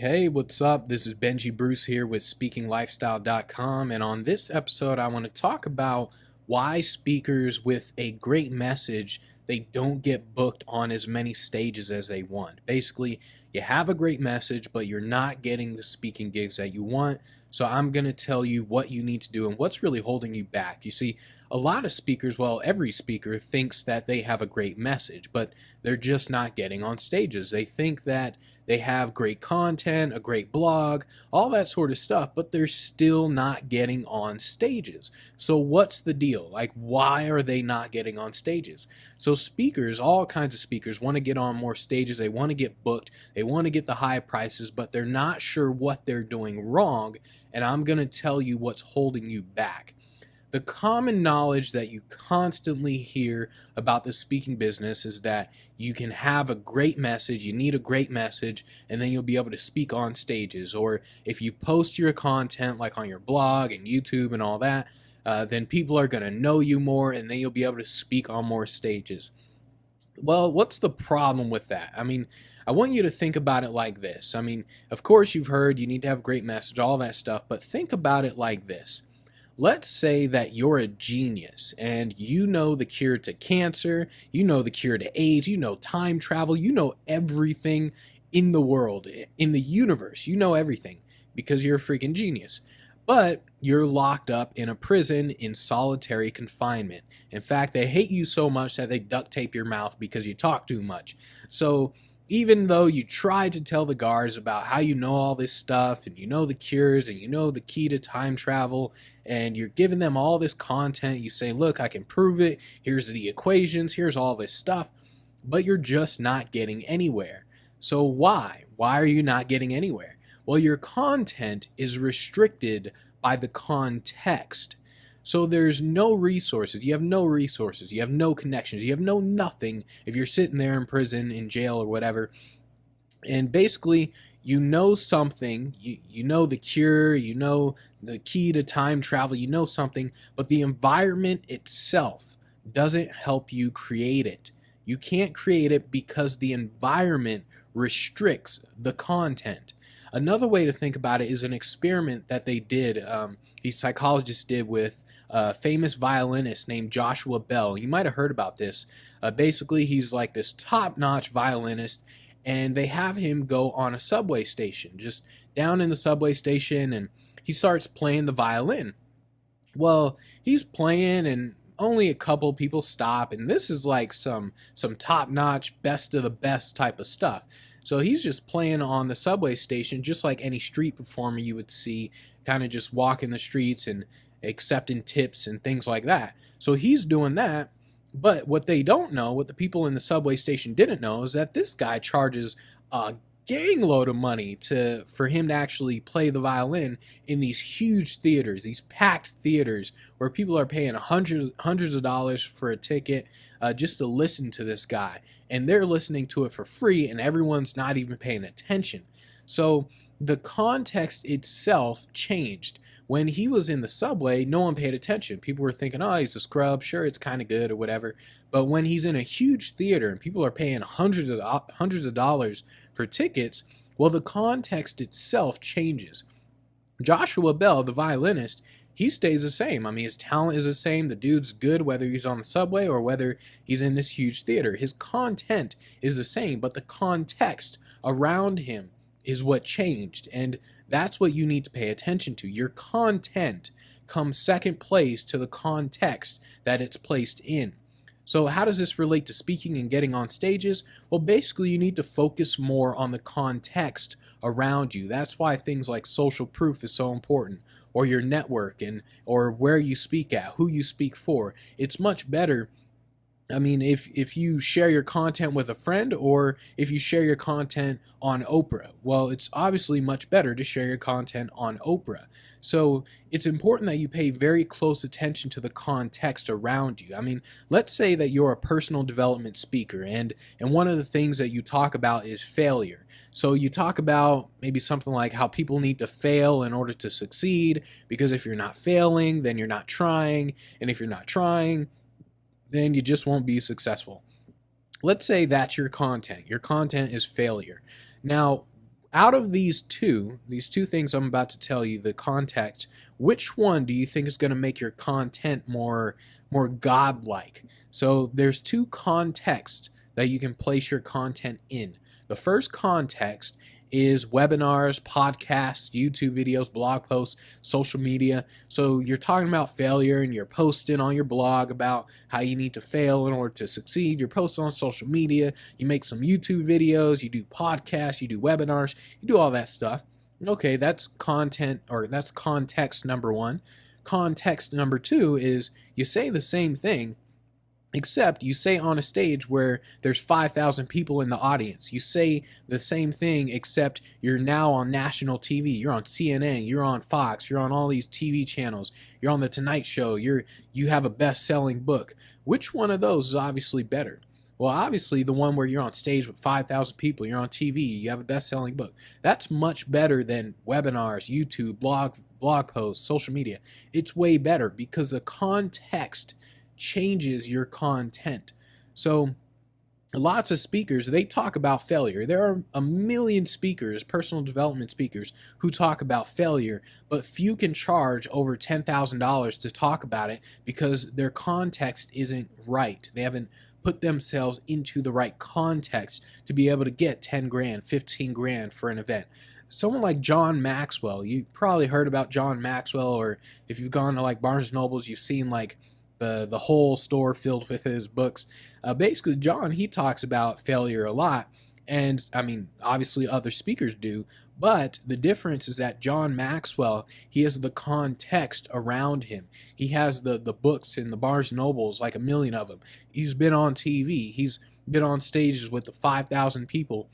Hey, what's up? This is Benji Bruce here with SpeakingLifestyle.com, and on this episode, I want to talk about why speakers with a great message they don't get booked on as many stages as they want. Basically, you have a great message, but you're not getting the speaking gigs that you want. So I'm going to tell you what you need to do and what's really holding you back. You see, a lot of speakers, well, every speaker thinks that they have a great message, but they're just not getting on stages. They think that they have great content, a great blog, all that sort of stuff, but they're still not getting on stages. So what's the deal? Like, why are they not getting on stages? So speakers, all kinds of speakers, want to get on more stages. They want to get booked. They want to get the high prices, but they're not sure what they're doing wrong. And I'm going to tell you what's holding you back. The common knowledge that you constantly hear about the speaking business is that you can have a great message, you need a great message, and then you'll be able to speak on stages. Or if you post your content like on your blog and YouTube and all that, then people are going to know you more and then you'll be able to speak on more stages. Well, what's the problem with that? I mean, I want you to think about it like this. I mean, of course, you've heard you need to have a great message, all that stuff, but think about it like this. Let's say that you're a genius and you know the cure to cancer, you know the cure to AIDS, you know time travel, you know everything in the world, in the universe. You know everything because you're a freaking genius. But you're locked up in a prison in solitary confinement. In fact, they hate you so much that they duct tape your mouth because you talk too much. So even though you try to tell the guards about how you know all this stuff and you know the cures and you know the key to time travel and you're giving them all this content, you say, look, I can prove it, here's the equations, here's all this stuff, but you're just not getting anywhere. So why are you not getting anywhere? Well, your content is restricted by the context. So there's no resources. You have no resources. You have no connections. You have no nothing if you're sitting there in prison, in jail, or whatever. And basically, you know something. You know the cure. You know the key to time travel. You know something. But the environment itself doesn't help you create it. You can't create it because the environment restricts the content. Another way to think about it is an experiment that they did, these psychologists did with a famous violinist named Joshua Bell. You might have heard about this. Basically, he's like this top-notch violinist, and they have him go on a subway station, just down in the subway station, and he starts playing the violin. Well, he's playing, and only a couple people stop, and this is like some top-notch, best of the best type of stuff. So he's just playing on the subway station, just like any street performer you would see, kind of just walking the streets and accepting tips and things like that. So he's doing that. But what they don't know, what the people in the subway station didn't know, is that this guy charges a gang load of money for him to actually play the violin in these huge theaters, these packed theaters where people are paying hundreds of dollars for a ticket just to listen to this guy, and they're listening to it for free, and everyone's not even paying attention. So the context itself changed. When he was in the subway, no one paid attention. People were thinking, oh, he's a scrub, sure, it's kind of good or whatever. But when he's in a huge theater and people are paying hundreds of dollars for tickets, well, the context itself changes. Joshua Bell, the violinist, he stays the same. I mean, his talent is the same. The dude's good whether he's on the subway or whether he's in this huge theater. His content is the same, but the context around him is what changed. And that's what you need to pay attention to. Your content comes second place to the context that it's placed in. So how does this relate to speaking and getting on stages? Well, basically you need to focus more on the context around you. That's why things like social proof is so important, or your network, and or where you speak at, who you speak for. It's much better. I mean, if you share your content with a friend or if you share your content on Oprah, well, it's obviously much better to share your content on Oprah. So it's important that you pay very close attention to the context around you. I mean, let's say that you're a personal development speaker, and one of the things that you talk about is failure. So you talk about maybe something like how people need to fail in order to succeed, because if you're not failing, then you're not trying, and if you're not trying, then you just won't be successful. Let's say that's your content. Your content is failure. Now, Out of these two things I'm about to tell you, the context, which one do you think is going to make your content more godlike? So there's two contexts that you can place your content in. The first context is webinars, podcasts, YouTube videos, blog posts, social media. So you're talking about failure and you're posting on your blog about how you need to fail in order to succeed. You're posting on social media, you make some YouTube videos, you do podcasts, you do webinars, you do all that stuff. Okay, that's content, or that's context number one. Context number two is you say the same thing, except you say on a stage where there's 5,000 people in the audience. You say the same thing, except you're now on national TV. You're on CNN, you're on Fox, you're on all these TV channels, you're on the Tonight Show, you have a best-selling book. Which one of those is obviously better? Well, obviously the one where you're on stage with 5,000 people, you're on TV, you have a best-selling book. That's much better than webinars, YouTube, blog posts, social media. It's way better because the context changes your content. So lots of speakers, they talk about failure. There are a million speakers, personal development speakers, who talk about failure, but few can charge over $10,000 to talk about it because their context isn't right. They haven't put themselves into the right context to be able to get 10 grand, 15 grand for an event. Someone like John Maxwell, you probably heard about John Maxwell, or if you've gone to like Barnes & Nobles, you've seen like the whole store filled with his books. Basically, John, he talks about failure a lot, and I mean, obviously other speakers do, but the difference is that John Maxwell, he has the context around him. He has the books in the Barnes & Nobles, like a million of them. He's been on TV. He's been on stages with the 5,000 people.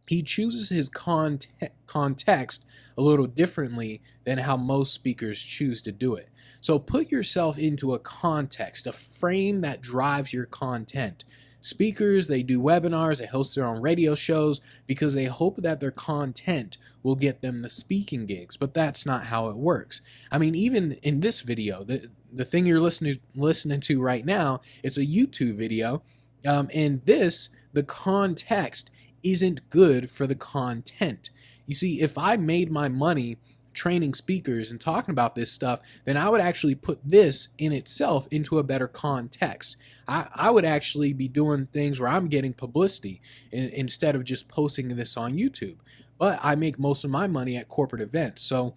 He chooses his context a little differently than how most speakers choose to do it. So put yourself into a context, a frame that drives your content. Speakers, they do webinars, they host their own radio shows because they hope that their content will get them the speaking gigs, but that's not how it works. I mean, even in this video, the thing you're listening to right now, it's a YouTube video, and the context isn't good for the content. You see, if I made my money training speakers and talking about this stuff, then I would actually put this in itself into a better context. I would actually be doing things where I'm getting publicity instead of just posting this on YouTube. But I make most of my money at corporate events. So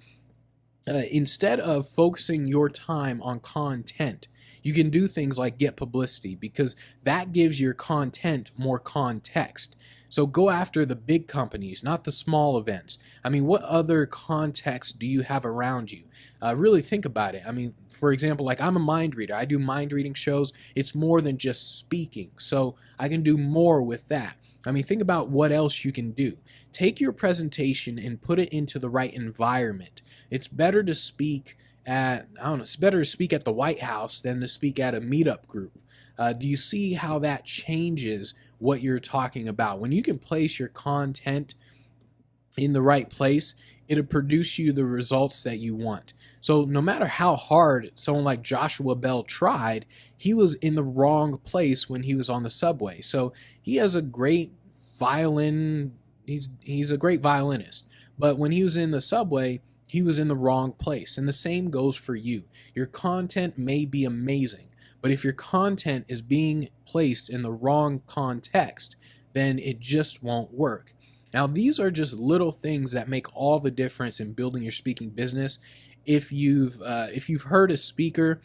instead of focusing your time on content, you can do things like get publicity, because that gives your content more context. So go after the big companies, not the small events. I mean, what other context do you have around you? Really think about it. I mean, for example, like I'm a mind reader. I do mind reading shows. It's more than just speaking. So I can do more with that. I mean, think about what else you can do. Take your presentation and put it into the right environment. It's better to speak at, I don't know, it's better to speak at the White House than to speak at a meetup group. Do you see how that changes what you're talking about? When you can place your content in the right place, it'll produce you the results that you want. So no matter how hard someone like Joshua Bell tried, he was in the wrong place when he was on the subway. So he has a great violin, he's a great violinist, but when he was in the subway, he was in the wrong place. And the same goes for you. Your content may be amazing, but if your content is being placed in the wrong context, then it just won't work. Now, these are just little things that make all the difference in building your speaking business. If you've heard a speaker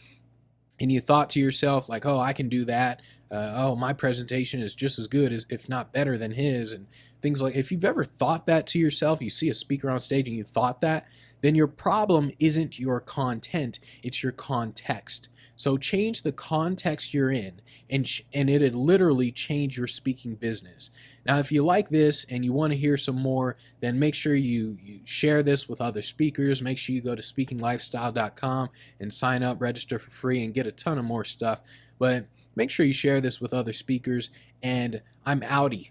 and you thought to yourself like, oh, I can do that. Oh, my presentation is just as good as, if not better than his, and things like, if you've ever thought that to yourself, you see a speaker on stage and you thought that, then your problem isn't your content, it's your context. So change the context you're in, and it'd literally change your speaking business. Now, if you like this and you want to hear some more, then make sure you share this with other speakers. Make sure you go to speakinglifestyle.com and sign up, register for free, and get a ton of more stuff. But make sure you share this with other speakers, and I'm outie.